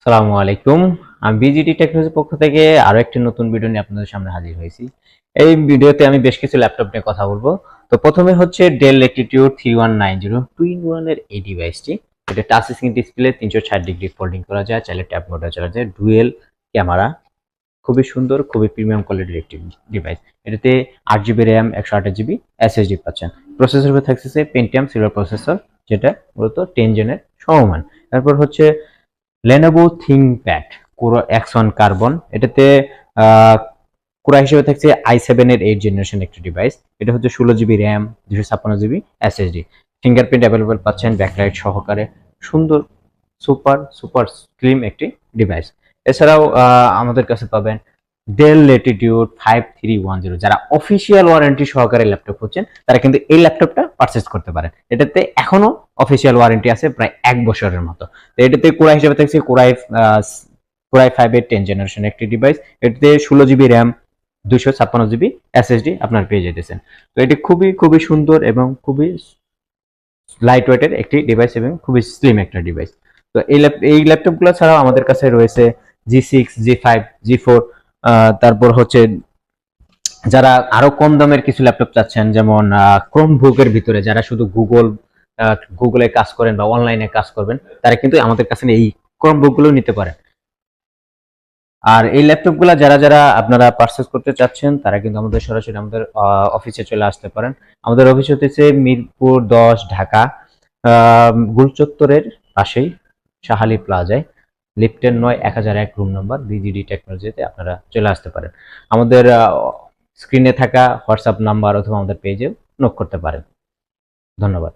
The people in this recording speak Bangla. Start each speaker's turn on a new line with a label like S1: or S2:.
S1: আসসালামু আলাইকুম। আমি বিজিটি টেকনোলজির পক্ষ থেকে আরো একটি নতুন ভিডিও নিয়ে আপনাদের সামনে হাজির হয়েছি। এই ভিডিওতে আমি বেশ কিছু ল্যাপটপ নিয়ে কথা বলবো। তো প্রথমে হচ্ছে ডেল ল্যাটিটিউড 3190 2-in-1 এর এই ডিভাইসটি। এটা touch screen display, 360 degree folding করা যায়, চাইলে ট্যাব মোডে চালা যায়, ডুয়েল ক্যামেরা, খুবই সুন্দর, খুবই প্রিমিয়াম কোয়ালিটির একটি ডিভাইস। এটাতে 8 জিবি র্যাম, 128 জিবি এসএসডি পাচ্ছেন। প্রসেসর হিসেবে থাকতেছে পেন্টিয়াম সিলভার প্রসেসর, যেটা মূলত 10 জেনের সমমান। তারপর হচ্ছে Lenovo ThinkPad Core X1 carbon, এটাতে কোরা হিসেবে থাকছে i7 এর 8 জেনারেশন একটি ডিভাইস। এটা হচ্ছে 16 GB RAM, 256 GB SSD, fingerprint available পাচ্ছেন ব্যাকলাইট সহকারে। সুন্দর, সুপার সুপার স্লিম একটি ডিভাইস। এছাড়াও আমাদের কাছে পাবেন ডেল ল্যাটিটিউড 5310। যারা অফিসিয়াল ওয়ারেন্টি সহকারে ল্যাপটপ হচ্ছেন তারা কিন্তু এই ল্যাপটপটা পারচেজ করতে পারেন। এটাতে এখনো অফিসিয়াল ওয়ারেন্টি আছে প্রায় 1 বছরের মতো। তো এটাতে কোরাই হিসেবে থাকছে কোরাই 5 এর 10 জেনারেশন একটি ডিভাইস। এটাতে 16 জিবি র্যাম, 256 জিবি এসএসডি আপনার পেয়ে যেতেছেন। তো এটি খুবই খুবই সুন্দর এবং খুবই লাইট ওয়েটের একটি ডিভাইস এবং খুবই স্লিম একটা ডিভাইস। তো এই ল্যাপটপগুলো ছাড়াও আমাদের কাছে রয়েছে জি6, জি5, জি4। তারপর হচ্ছে যারা আরো কম দামের কিছু ল্যাপটপ চাচ্ছেন, যেমন ক্রোমবুকের ভিতরে যারা শুধু গুগলে কাজ করেন বা অনলাইনে কাজ করবেন, তারা কিন্তু আমাদের কাছে এই ক্রোমবুক গুলো নিতে পারেন। আর এই ল্যাপটপ গুলা যারা যারা আপনারা পারচেস করতে চাচ্ছেন তারা কিন্তু আমাদের সরাসরি আমাদের অফিসে চলে আসতে পারেন। আমাদের অফিস হতেছে মিরপুর 10 ঢাকা, গুলচত্বরের পাশেই শাহালি প্লাজায়, লিফটের 9 1001 রুম নাম্বার, বিজিডি টেকনোলজিতে আপনারা চলে আসতে পারেন। আমাদের স্ক্রিনে থাকা হোয়াটসঅ্যাপ নাম্বার অথবা আমাদের পেজে নক করতে পারেন। ধন্যবাদ।